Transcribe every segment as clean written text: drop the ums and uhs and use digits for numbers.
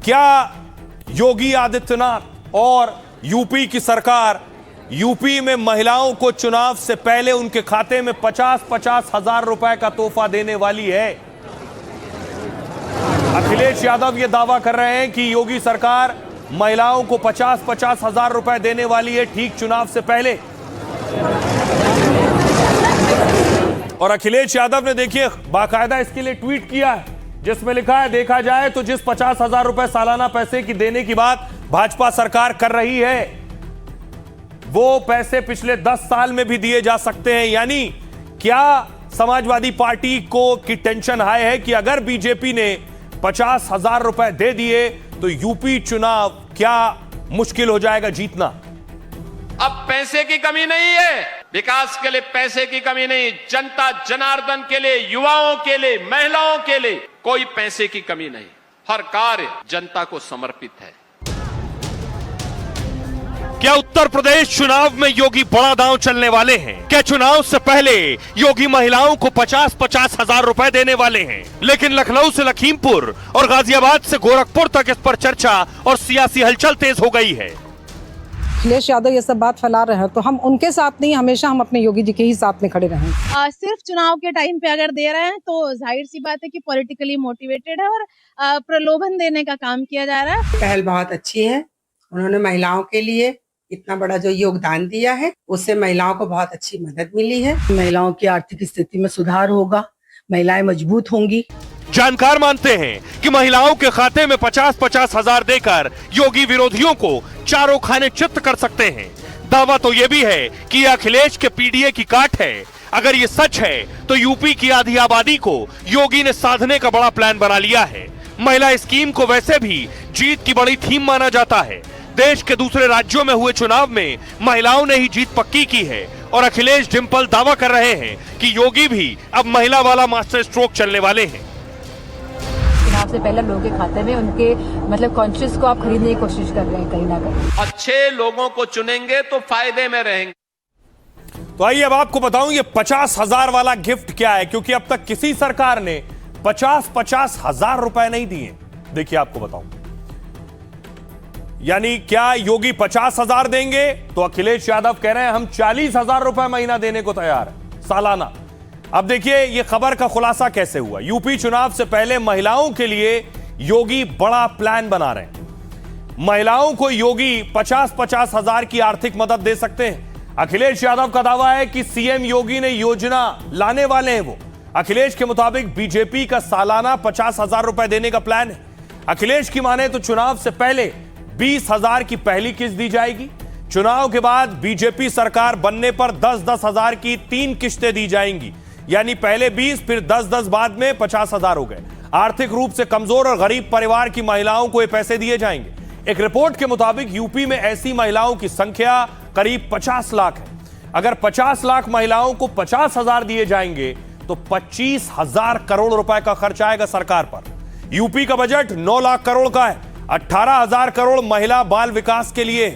क्या योगी आदित्यनाथ और यूपी की सरकार यूपी में महिलाओं को चुनाव से पहले उनके खाते में 50-50 हजार रुपए का तोहफा देने वाली है? अखिलेश यादव ये दावा कर रहे हैं कि योगी सरकार महिलाओं को 50-50 हजार रुपए देने वाली है ठीक चुनाव से पहले। और अखिलेश यादव ने देखिए बाकायदा इसके लिए ट्वीट किया है जिसमें लिखा है, देखा जाए तो जिस 50 हजार रुपए सालाना पैसे की देने की बात भाजपा सरकार कर रही है वो पैसे पिछले 10 साल में भी दिए जा सकते हैं। यानी क्या समाजवादी पार्टी को की टेंशन हाई है कि अगर बीजेपी ने 50 हजार रुपए दे दिए तो यूपी चुनाव क्या मुश्किल हो जाएगा जीतना? अब पैसे की कमी नहीं है, विकास के लिए पैसे की कमी नहीं, जनता जनार्दन के लिए, युवाओं के लिए, महिलाओं के लिए कोई पैसे की कमी नहीं। हर कार्य जनता को समर्पित है। क्या उत्तर प्रदेश चुनाव में योगी बड़ा दांव चलने वाले हैं? क्या चुनाव से पहले योगी महिलाओं को 50-50 हजार रुपए देने वाले हैं? लेकिन लखनऊ से लखीमपुर और गाजियाबाद से गोरखपुर तक इस पर चर्चा और सियासी हलचल तेज हो गई है। अखिलेश यादव ये सब बात फैला रहे हैं तो हम उनके साथ नहीं, हमेशा हम अपने योगी जी के ही साथ में खड़े रहेंगे। सिर्फ चुनाव के टाइम पे अगर दे रहे हैं तो जाहिर सी बात है कि पॉलिटिकली मोटिवेटेड है और प्रलोभन देने का काम किया जा रहा है। पहल बहुत अच्छी है, उन्होंने महिलाओं के लिए इतना बड़ा जो योगदान दिया है उससे महिलाओं को बहुत अच्छी मदद मिली है। महिलाओं की आर्थिक स्थिति में सुधार होगा, महिलाएं मजबूत होंगी। जानकार मानते हैं कि महिलाओं के खाते में 50-50 हजार देकर योगी विरोधियों को चारों खाने चित्त कर सकते हैं। दावा तो यह भी है कि यह अखिलेश के पीडीए की काट है। अगर ये सच है तो यूपी की आधी आबादी को योगी ने साधने का बड़ा प्लान बना लिया है। महिला स्कीम को वैसे भी जीत की बड़ी थीम माना जाता है। देश के दूसरे राज्यों में हुए चुनाव में महिलाओं ने ही जीत पक्की की है और अखिलेश डिंपल दावा कर रहे हैं कि योगी भी अब महिला वाला मास्टर स्ट्रोक चलने वाले हैं। चुनाव से पहले लोगों के खाते में उनके मतलब कॉन्शियस को आप खरीदने की कोशिश कर रहे हैं कहीं ना कहीं। अच्छे लोगों को चुनेंगे तो फायदे में रहेंगे। तो आइए अब आपको बताऊं ये 50 हजार वाला गिफ्ट क्या है, क्योंकि अब तक किसी सरकार ने 50-50 हजार रुपए नहीं दिए। देखिए आपको बताऊं, यानी क्या योगी 50 हजार देंगे तो अखिलेश यादव कह रहे हैं हम 40 हजार रुपए महीना देने को तैयार है सालाना। अब देखिए ये खबर का खुलासा कैसे हुआ। यूपी चुनाव से पहले महिलाओं के लिए योगी बड़ा प्लान बना रहे हैं। महिलाओं को योगी 50-50 हजार की आर्थिक मदद दे सकते हैं। अखिलेश यादव का दावा है कि सीएम योगी ने योजना लाने वाले हैं वो। अखिलेश के मुताबिक बीजेपी का सालाना 50 हजार रुपए देने का प्लान है। अखिलेश की माने तो चुनाव से पहले 20 हजार की पहली किस्त दी जाएगी। चुनाव के बाद बीजेपी सरकार बनने पर 10-10 हजार की 3 किस्तें दी जाएंगी, यानी पहले 20 फिर 10-10 बाद में 50 हजार हो गए। आर्थिक रूप से कमजोर और गरीब परिवार की महिलाओं को ये पैसे दिए जाएंगे। एक रिपोर्ट के मुताबिक यूपी में ऐसी महिलाओं की संख्या करीब 50 लाख है। अगर 50 लाख महिलाओं को 50 हजार दिए जाएंगे तो 25 हजार करोड़ रुपए का खर्च आएगा सरकार पर। यूपी का बजट 9 लाख करोड़ का है। 18 हजार करोड़ महिला बाल विकास के लिए।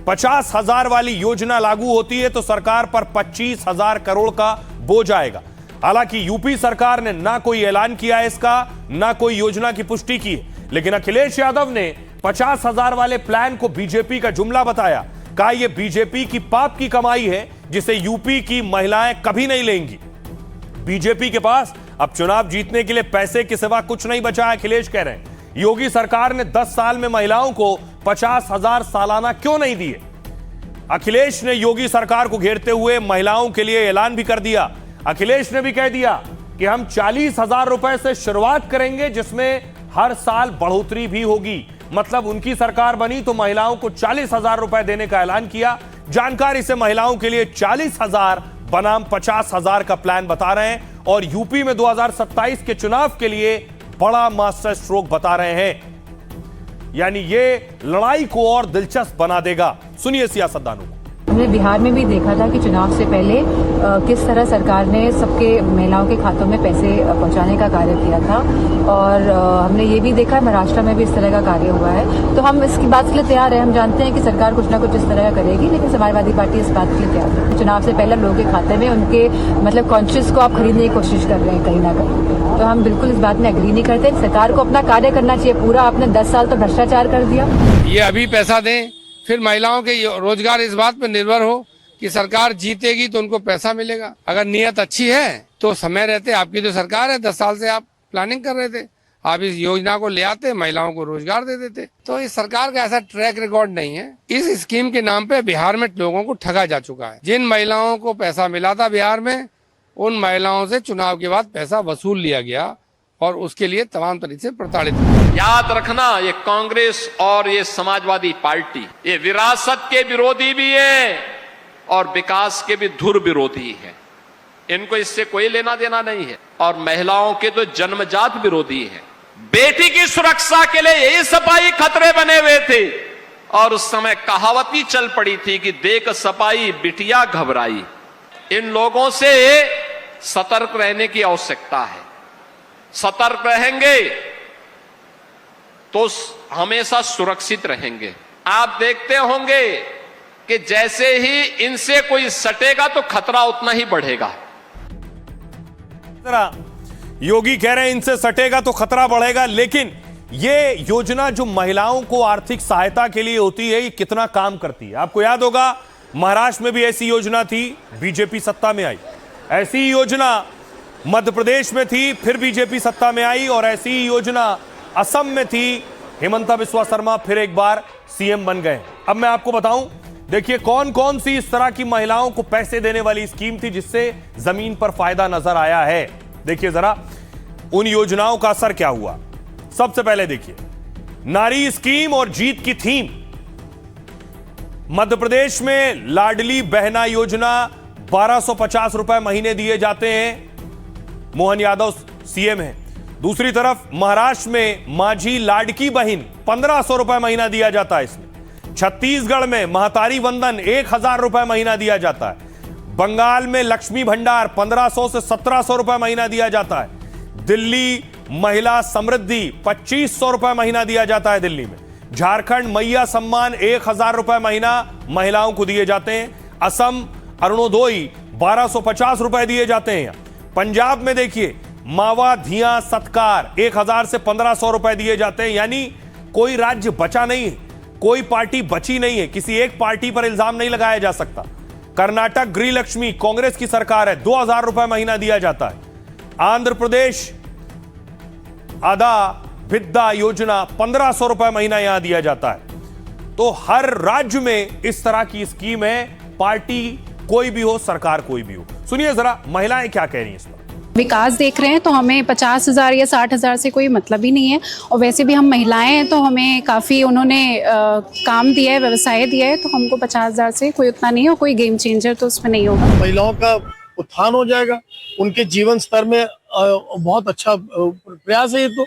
50 हजार वाली योजना लागू होती है तो सरकार पर 25 हजार करोड़ का बोझ आएगा। हालांकि यूपी सरकार ने ना कोई ऐलान किया है इसका, ना कोई योजना की पुष्टि की है, लेकिन अखिलेश यादव ने 50 हजार वाले प्लान को बीजेपी का जुमला बताया। कहा यह बीजेपी की पाप की कमाई है जिसे यूपी की महिलाएं कभी नहीं लेंगी। बीजेपी के पास अब चुनाव जीतने के लिए पैसे के सिवा कुछ नहीं बचा है, अखिलेश कह रहे हैं। योगी सरकार ने 10 साल में महिलाओं को 50 हजार सालाना क्यों नहीं दिए? अखिलेश ने योगी सरकार को घेरते हुए महिलाओं के लिए ऐलान भी कर दिया। अखिलेश ने भी कह दिया कि हम 40 हजार रुपए से शुरुआत करेंगे जिसमें हर साल बढ़ोतरी भी होगी। मतलब उनकी सरकार बनी तो महिलाओं को 40 हजार रुपए देने का ऐलान किया। जानकार इसे महिलाओं के लिए 40 हजार बनाम 50 हजार का प्लान बता रहे हैं और यूपी में 2027 के चुनाव के लिए बड़ा मास्टर स्ट्रोक बता रहे हैं। यानी ये लड़ाई को और दिलचस्प बना देगा। सुनिए सियासतदानों को। हमने बिहार में भी देखा था कि चुनाव से पहले किस तरह सरकार ने सबके महिलाओं के खातों में पैसे पहुंचाने का कार्य किया था, और हमने ये भी देखा महाराष्ट्र में भी इस तरह का कार्य हुआ है। तो हम इसकी बात के लिए तैयार है। हम जानते हैं कि सरकार कुछ ना कुछ इस तरह का करेगी, लेकिन समाजवादी पार्टी इस बात के लिए तैयार है। चुनाव से पहले लोगों के खाते में उनके मतलब कॉन्शियस को आप खरीदने की कोशिश कर रहे हैं कहीं ना कहीं। तो हम बिल्कुल इस बात में एग्री नहीं करते। सरकार को अपना कार्य करना चाहिए पूरा। आपने 10 साल तो भ्रष्टाचार कर दिया। ये अभी पैसा दें, फिर महिलाओं के रोजगार इस बात पर निर्भर हो कि सरकार जीतेगी तो उनको पैसा मिलेगा। अगर नियत अच्छी है तो समय रहते, आपकी तो सरकार है, 10 साल से आप प्लानिंग कर रहे थे, आप इस योजना को ले आते, महिलाओं को रोजगार दे देते। तो इस सरकार का ऐसा ट्रैक रिकॉर्ड नहीं है। इस स्कीम के नाम पे बिहार में लोगों को ठगा जा चुका है। जिन महिलाओं को पैसा मिला था बिहार में, उन महिलाओं से चुनाव के बाद पैसा वसूल लिया गया और उसके लिए तमाम तरीके से प्रताड़ित। याद रखना, ये कांग्रेस और ये समाजवादी पार्टी ये विरासत के विरोधी भी है और विकास के भी धुर विरोधी है। इनको इससे कोई लेना देना नहीं है। और महिलाओं के तो जन्मजात विरोधी है। बेटी की सुरक्षा के लिए यही सपाई खतरे बने हुए थे और उस समय कहावत ही चल पड़ी थी कि देख सपाई बिटिया घबराई। इन लोगों से सतर्क रहने की आवश्यकता है। सतर्क रहेंगे तो हमेशा सुरक्षित रहेंगे। आप देखते होंगे कि जैसे ही इनसे कोई सटेगा तो खतरा उतना ही बढ़ेगा। योगी कह रहे हैं इनसे सटेगा तो खतरा बढ़ेगा, लेकिन ये योजना जो महिलाओं को आर्थिक सहायता के लिए होती है, ये कितना काम करती है? आपको याद होगा महाराष्ट्र में भी ऐसी योजना थी, बीजेपी सत्ता में आई। ऐसी योजना मध्य प्रदेश में थी, फिर बीजेपी सत्ता में आई, और ऐसी योजना असम में थी। हेमंता बिस्वा शर्मा फिर एक बार सीएम बन गए। अब मैं आपको बताऊं, देखिए कौन कौन सी इस तरह की महिलाओं को पैसे देने वाली स्कीम थी जिससे जमीन पर फायदा नजर आया है। देखिए जरा उन योजनाओं का असर क्या हुआ। सबसे पहले देखिए नारी स्कीम और जीत की थीम। मध्य प्रदेश में लाडली बहना योजना 1250 रुपए महीने दिए जाते हैं। मोहन यादव सीएम है। दूसरी तरफ महाराष्ट्र में माझी लाडकी बहन 1500 रुपए महीना दिया जाता है इसमें। छत्तीसगढ़ में महतारी वंदन 1000 रुपए महीना दिया जाता है। बंगाल में लक्ष्मी भंडार 1500 से 1700 रुपए महीना दिया जाता है। दिल्ली महिला समृद्धि 2500 रुपए महीना दिया जाता है दिल्ली में। झारखंड मैया सम्मान 1000 रुपए महीना महिलाओं को दिए जाते हैं। असम अरुणोदय 1250 रुपए दिए जाते हैं। पंजाब में देखिए मावा धिया सत्कार 1000 से 1500 रुपए दिए जाते हैं। यानी कोई राज्य बचा नहीं है, कोई पार्टी बची नहीं है, किसी एक पार्टी पर इल्जाम नहीं लगाया जा सकता। कर्नाटक गृह लक्ष्मी कांग्रेस की सरकार है, 2000 रुपए महीना दिया जाता है। आंध्र प्रदेश आधा विद्या योजना 1500 रुपए महीना यहां दिया जाता है। तो हर राज्य में इस तरह की स्कीम है, पार्टी कोई भी हो, सरकार कोई भी हो। सुनिए जरा महिलाएं क्या कह रही हैं इस पर। विकास देख रहे हैं तो हमें 50,000 या 60,000 से कोई मतलब ही नहीं है, और वैसे भी हम महिलाएं हैं तो हमें काफ़ी उन्होंने काम दिया है, व्यवसाय दिया है, तो हमको 50,000 से कोई उतना नहीं हो, कोई गेम चेंजर तो उसमें नहीं होगा। महिलाओं का उत्थान हो जाएगा, उनके जीवन स्तर में बहुत अच्छा प्रयास है ये, तो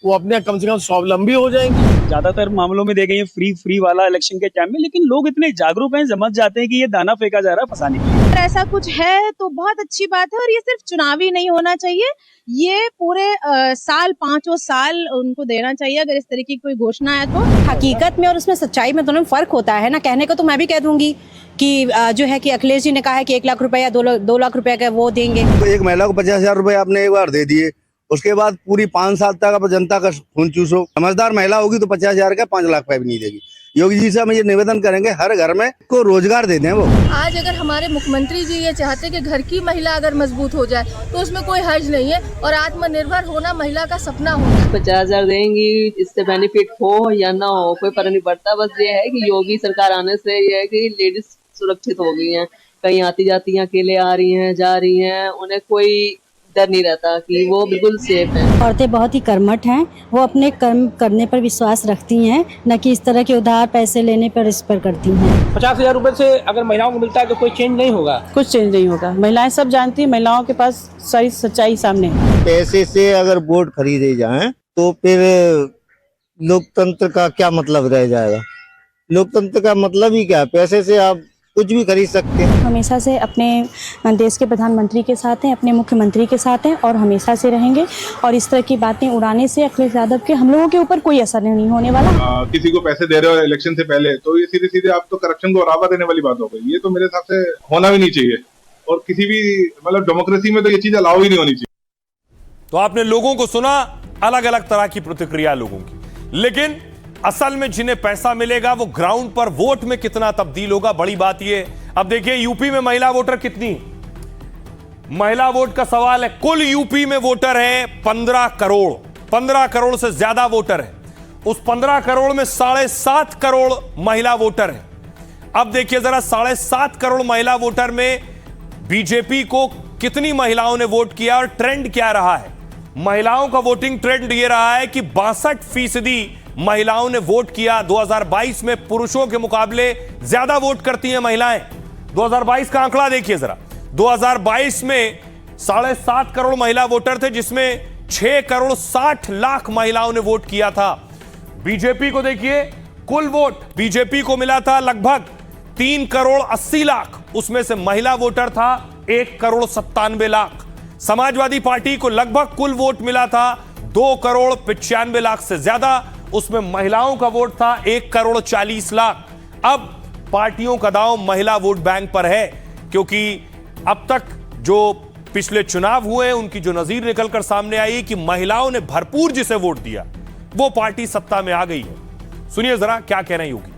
वो अपने कम से कम स्वावलंबी हो जाएंगे। ज्यादातर मामलों में देखे फ्री वाला इलेक्शन के टाइम में, लेकिन लोग इतने जागरूक हैं, समझ जाते हैं कि ये दाना फेंका जा रहा है फंसाने के लिए। अगर ऐसा कुछ है तो बहुत अच्छी बात है, और ये सिर्फ चुनावी नहीं होना चाहिए, ये पूरे साल 5 साल उनको देना चाहिए अगर इस तरीके की कोई घोषणा है तो। हकीकत में और उसमें सच्चाई में दोनों में फर्क होता है ना। कहने को तो मैं भी कह दूंगी कि जो है कि अखिलेश जी ने कहा है कि 1 लाख रुपए या 2 लाख रुपए का वो देंगे। तो एक महिला को 50,000 रुपए आपने एक बार दे दिए, उसके बाद पूरी 5 साल तक आप जनता का खून चूसो। समझदार महिला होगी तो 50,000 का 5 लाख रुपए भी नहीं देगी। योगी जी से हम ये निवेदन करेंगे, हर घर में को रोजगार दे दें। वो आज अगर हमारे मुख्यमंत्री जी ये चाहते कि घर की महिला अगर मजबूत हो जाए तो उसमें कोई हर्ज नहीं है, और आत्मनिर्भर होना महिला का सपना होना। 50,000 देंगी, इससे बेनिफिट हो या ना हो कोई फर्क नहीं पड़ता। बस ये है कि योगी सरकार आने से ये है कि लेडीज सुरक्षित हो गई हैं, कहीं आती जाती हैं, अकेले आ रही हैं, जा रही हैं, उन्हें कोई डर नहीं रहता कि वो बिल्कुल सेफ है। औरतें बहुत ही कर्मठ हैं, वो अपने कर्म करने पर विश्वास रखती हैं, न कि इस तरह के उधार पैसे लेने पर इस पर करती हैं। 50,000 रुपए से अगर महिलाओं को मिलता है तो कोई चेंज नहीं होगा, कुछ चेंज नहीं होगा। महिलाएं सब जानती हैं, महिलाओं के पास सारी सच्चाई सामने है। पैसे से अगर वोट खरीदे जाएं तो फिर लोकतंत्र का क्या मतलब रह जाएगा? लोकतंत्र का मतलब ही क्या है? पैसे से आप कुछ भी खरीद सकते हैं। हमेशा से अपने देश के प्रधानमंत्री के साथ हैं, अपने मुख्यमंत्री के साथ हैं और हमेशा से रहेंगे। और इस तरह की बातें उड़ाने से अखिलेश यादव के हम लोगों के ऊपर कोई असर नहीं होने वाला। किसी को पैसे दे रहे हो इलेक्शन से पहले, तो ये सीधे सीधे आप तो करप्शन को बढ़ावा देने वाली बात हो गई। ये तो मेरे हिसाब से होना भी नहीं चाहिए और किसी भी मतलब डेमोक्रेसी में तो ये चीज अलाउ ही नहीं होनी चाहिए। तो आपने लोगों को सुना, अलग अलग तरह की प्रतिक्रिया लोगों की, लेकिन असल में जिन्हें पैसा मिलेगा वो ग्राउंड पर वोट में कितना तब्दील होगा, बड़ी बात ये। अब देखिए यूपी में महिला वोटर कितनी, महिला वोट का सवाल है। कुल यूपी में वोटर है 15 करोड़, 15 करोड़ से ज्यादा वोटर है। उस 15 करोड़ में 7.5 करोड़ महिला वोटर है। अब देखिए जरा 7.5 करोड़ महिला वोटर में बीजेपी को कितनी महिलाओं ने वोट किया और ट्रेंड क्या रहा है। महिलाओं का वोटिंग ट्रेंड ये रहा है कि 62% महिलाओं ने वोट किया। 2022 में पुरुषों के मुकाबले ज्यादा वोट करती हैं महिलाएं। 2022 का आंकड़ा देखिए जरा। 2022 में 7.5 करोड़ महिला वोटर थे, जिसमें 6 करोड़ 60 लाख महिलाओं ने वोट किया था। बीजेपी को देखिए, कुल वोट बीजेपी को मिला था लगभग 3 करोड़ 80 लाख, उसमें से महिला वोटर था 1 करोड़ 97 लाख। समाजवादी पार्टी को लगभग कुल वोट मिला था 2 करोड़ 95 लाख से ज्यादा, उसमें महिलाओं का वोट था 1 करोड़ 40 लाख। अब पार्टियों का दांव महिला वोट बैंक पर है, क्योंकि अब तक जो पिछले चुनाव हुए उनकी जो नजीर निकलकर सामने आई कि महिलाओं ने भरपूर जिसे वोट दिया वो पार्टी सत्ता में आ गई है। सुनिए जरा क्या कह रही होगी।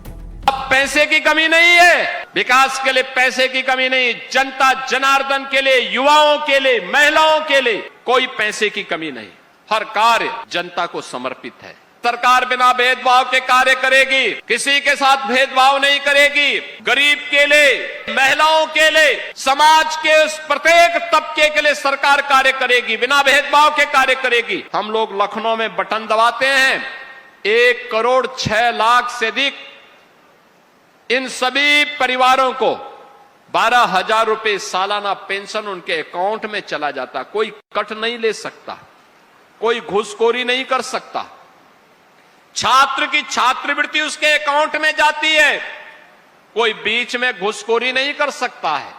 अब पैसे की कमी नहीं है, विकास के लिए पैसे की कमी नहीं, जनता जनार्दन के लिए, युवाओं के लिए, महिलाओं के लिए कोई पैसे की कमी नहीं। हर कार्य जनता को समर्पित है। सरकार बिना भेदभाव के कार्य करेगी, किसी के साथ भेदभाव नहीं करेगी। गरीब के लिए, महिलाओं के लिए, समाज के उस प्रत्येक तबके के लिए सरकार कार्य करेगी, बिना भेदभाव के कार्य करेगी। हम लोग लखनऊ में बटन दबाते हैं, 1 करोड़ 6 लाख से अधिक इन सभी परिवारों को 12,000 रुपए सालाना पेंशन उनके अकाउंट में चला जाता। कोई कट नहीं ले सकता, कोई घूसखोरी नहीं कर सकता। छात्र की छात्रवृत्ति उसके अकाउंट में जाती है, कोई बीच में घूसखोरी नहीं कर सकता है।